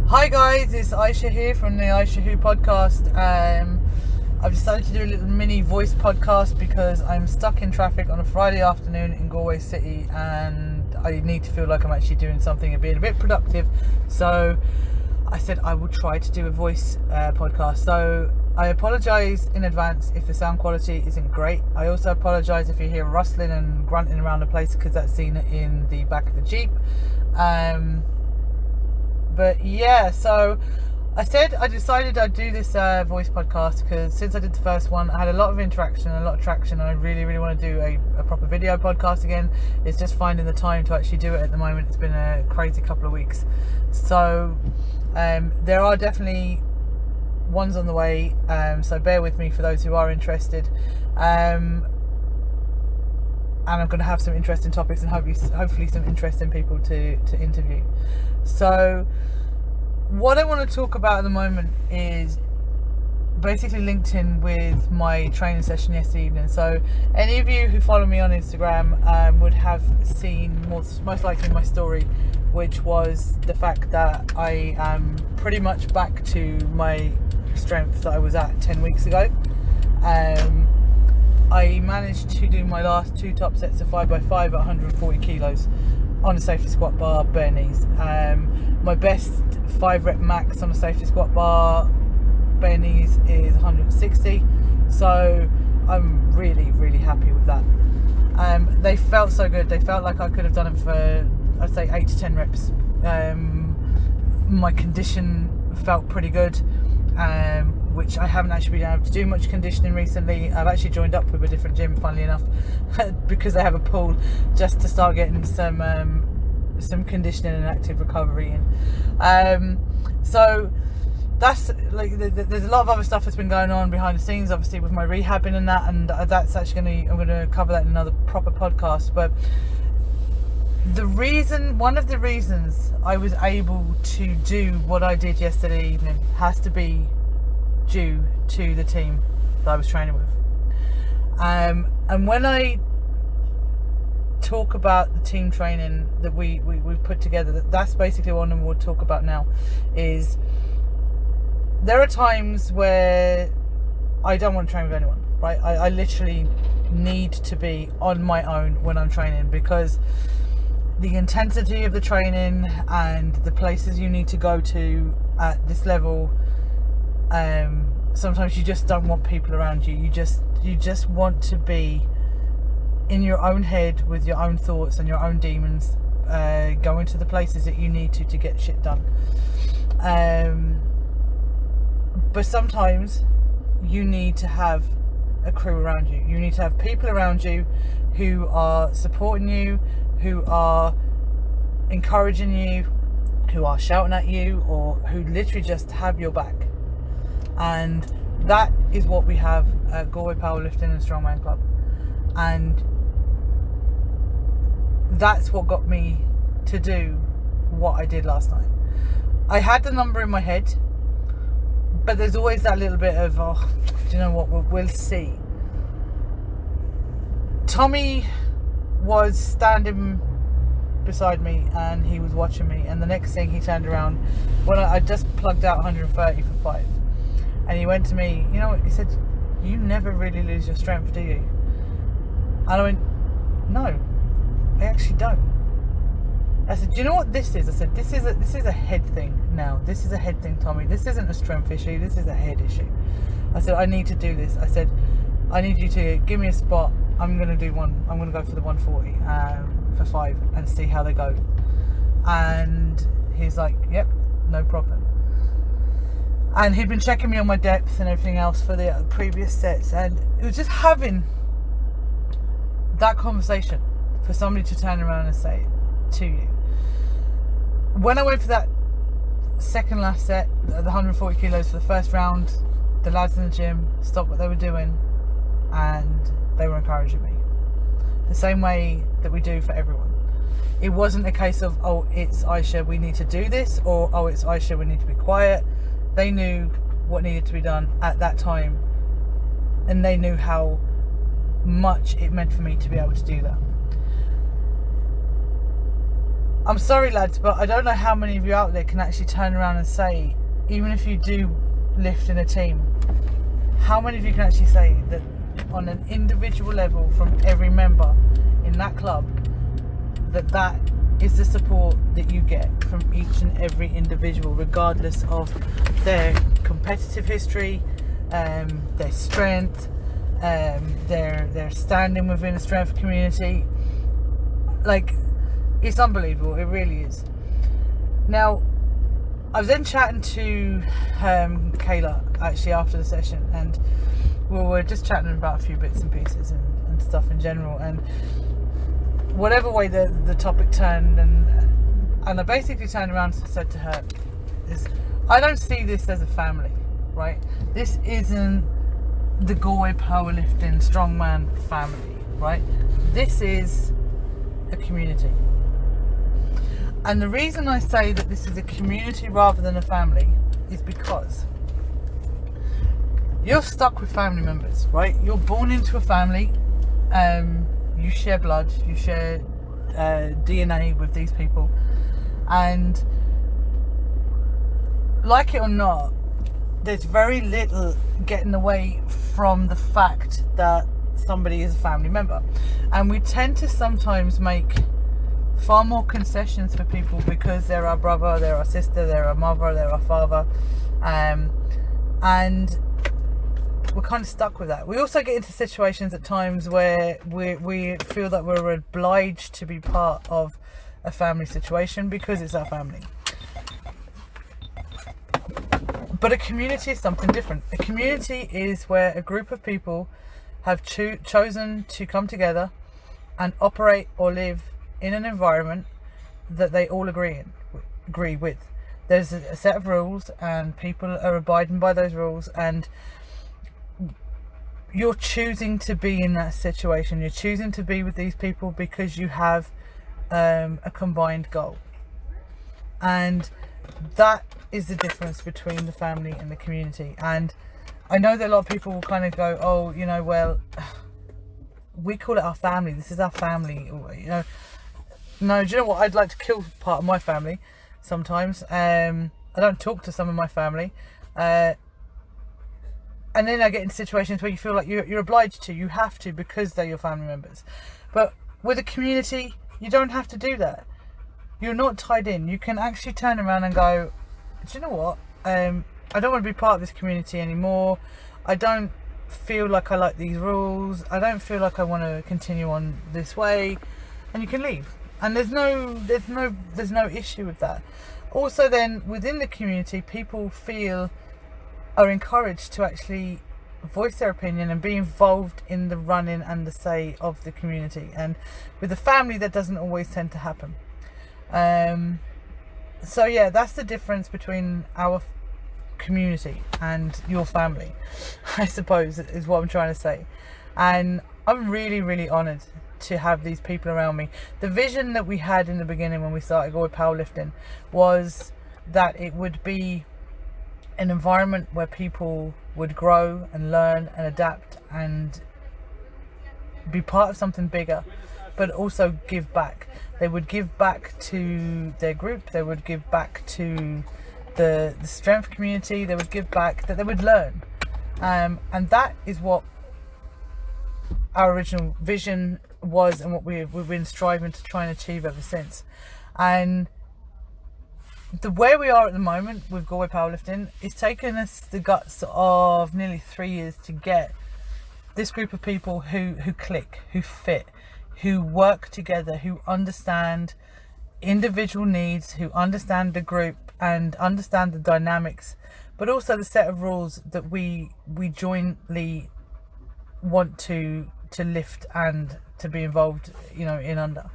Hi guys, it's Ayshe here from the AysheaWho Podcast. I've decided to do a little mini voice podcast because I'm stuck in traffic on a Friday afternoon in Galway City and I need to feel like I'm actually doing something and being a bit productive. So I said I will try to do a voice podcast. So I apologise in advance if the sound quality isn't great. I also apologise if you hear rustling and grunting around the place because that's seen in the back of the Jeep. But yeah, so I decided I'd do this voice podcast because since I did the first one, I had a lot of interaction, a lot of traction, and I really want to do a proper video podcast again. It's just finding the time to actually do it at the moment. It's been a crazy couple of weeks. So there are definitely ones on the way, so bear with me for those who are interested. And I'm going to have some interesting topics and hopefully some interesting people to interview. So what I want to talk about at the moment is basically linked in with my training session yesterday evening. So any of you who follow me on Instagram would have seen most likely my story, which was the fact that I am pretty much back to my strength that I was at 10 weeks ago. I managed to do my last two top sets of 5x5 at 140 kilos on a safety squat bar, bare knees. My best 5 rep max on a safety squat bar, bare knees, is 160. So I'm really happy with that. They felt so good. They felt like I could have done it for, I'd say, 8 to 10 reps. My condition felt pretty good. Which I haven't actually been able to do much conditioning recently. I've actually joined up with a different gym, funnily enough, because they have a pool, just to start getting some conditioning and active recovery in. So that's like there's a lot of other stuff that's been going on behind the scenes, obviously with my rehabbing and that, and that's actually I'm going to cover that in another proper podcast. But one of the reasons I was able to do what I did yesterday evening has to be due to the team that I was training with. And when I talk about the team training that we've put together, that's basically what we'll talk about now. Is there are times where I don't want to train with anyone, right? I literally need to be on my own when I'm training, because the intensity of the training and the places you need to go to at this level, sometimes you just don't want people around you. You just want to be in your own head with your own thoughts and your own demons, going to the places that you need to get shit done. But sometimes you need to have a crew around you. You need to have people around you who are supporting you, who are encouraging you, who are shouting at you, or who literally just have your back. And that is what we have at Galway Powerlifting and Strongman Club. And that's what got me to do what I did last night. I had the number in my head, but there's always that little bit of, oh, do you know what, we'll see. Tommy was standing beside me and he was watching me, and the next thing he turned around when I just plugged out 130 for 5, and he went to me, you know what, he said, you never really lose your strength, do you? And I went, no, I actually don't. I said, do you know what this is? I said, this is a head thing now. This is a head thing, Tommy. This isn't a strength issue, this is a head issue. I said, I need to do this. I said, I need you to give me a spot. I'm going to go for the 140 for 5 and see how they go. And he's like, yep, no problem. And he'd been checking me on my depth and everything else for the previous sets, and it was just having that conversation for somebody to turn around and say it to you. When I went for that second last set, the 140 kilos for the first round, the lads in the gym stopped what they were doing and they were encouraging me the same way that we do for everyone. It wasn't a case of, oh, it's Ayshe, we need to do this, or oh, it's Ayshe, we need to be quiet. They knew what needed to be done at that time, and they knew how much it meant for me to be able to do that. I'm sorry, lads, but I don't know how many of you out there can actually turn around and say, even if you do lift in a team, how many of you can actually say that on an individual level from every member in that club, that is the support that you get from each and every individual, regardless of their competitive history, their strength, their standing within a strength community. Like, it's unbelievable, it really is. Now, I was then chatting to Kayla actually after the session, and we were just chatting about a few bits and pieces and stuff in general, and whatever way the topic turned, and I basically turned around and said to her, I don't see this as a family, right? This isn't the Galway powerlifting strongman family, right? This is a community. And the reason I say that this is a community rather than a family is because you're stuck with family members, right? You're born into a family, you share blood, you share DNA with these people, and like it or not, there's very little getting away from the fact that somebody is a family member, and we tend to sometimes make far more concessions for people because they're our brother, they're our sister, they're our mother, they're our father, and we're kind of stuck with that. We also get into situations at times where we feel that we're obliged to be part of a family situation because it's our family. But a community is something different. A community is where a group of people have chosen to come together and operate or live in an environment that they all agree with. There's a set of rules, and people are abiding by those rules, and you're choosing to be in that situation. You're choosing to be with these people because you have a combined goal, and that is the difference between the family and the community. And I know that a lot of people will kind of go, oh, you know, well, we call it our family, this is our family, or, you know. No, do you know what? I'd like to kill part of my family sometimes. I don't talk to some of my family, and then I get in situations where you feel like you're obliged to, you have to, because they're your family members. But with a community, you don't have to do that. You're not tied in. You can actually turn around and go, do you know what? I don't want to be part of this community anymore. I don't feel like I like these rules. I don't feel like I want to continue on this way, and you can leave. And there's no issue with that. Also, then within the community, people are encouraged to actually voice their opinion and be involved in the running and the say of the community. And with the family, that doesn't always tend to happen. So yeah, that's the difference between our community and your family, I suppose, is what I'm trying to say. And I'm really, really honoured to have these people around me. The vision that we had in the beginning when we started Galway Powerlifting was that it would be an environment where people would grow and learn and adapt and be part of something bigger, but also give back. They would give back to their group, they would give back to the strength community, they would give back, that they would learn, and that is what our original vision was, and what we've been striving to try and achieve ever since. And the way we are at the moment with Galway Powerlifting, it's taken us the guts of nearly 3 years to get this group of people who click, who fit, who work together, who understand individual needs, who understand the group and understand the dynamics, but also the set of rules that we jointly want to lift and to be involved, you know, in under.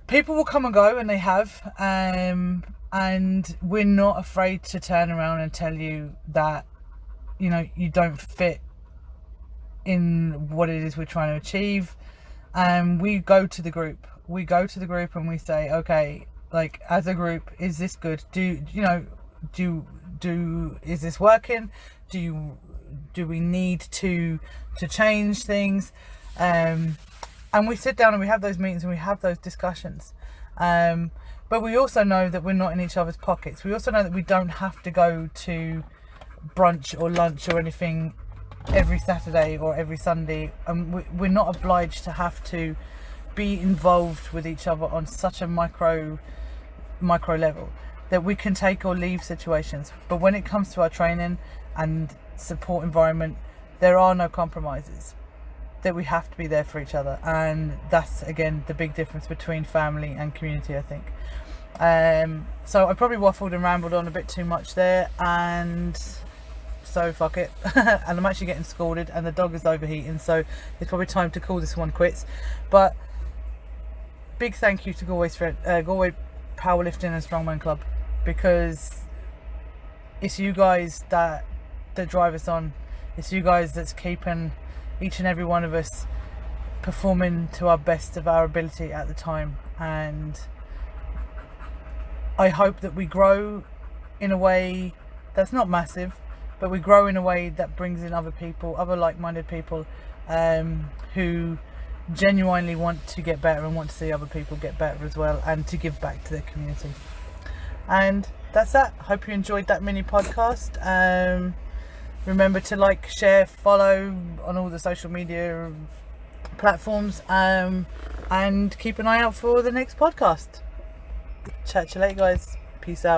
People will come and go, and they have, and we're not afraid to turn around and tell you that, you know, you don't fit in what it is we're trying to achieve. We go to the group and we say, okay, like, as a group, is this good? Is this working? Do we need to change things? And we sit down and we have those meetings and we have those discussions, But we also know that we're not in each other's pockets. We also know that we don't have to go to brunch or lunch or anything every Saturday or every Sunday, and we're not obliged to have to be involved with each other on such a micro level, that we can take or leave situations. But when it comes to our training and support environment, there are no compromises, that we have to be there for each other. And that's again the big difference between family and community, I think. So I probably waffled and rambled on a bit too much there, and so fuck it. And I'm actually getting scolded and the dog is overheating, so it's probably time to call this one quits. But big thank you to Galway Powerlifting and Strongman Club, because it's you guys that drive us on. It's you guys that's keeping each and every one of us performing to our best of our ability at the time. And I hope that we grow in a way that's not massive, but we grow in a way that brings in other people, other like-minded people, who genuinely want to get better and want to see other people get better as well, and to give back to their community. And that's that. Hope you enjoyed that mini podcast. Remember to like, share, follow on all the social media platforms, and keep an eye out for the next podcast. Chat to you later, guys. Peace out.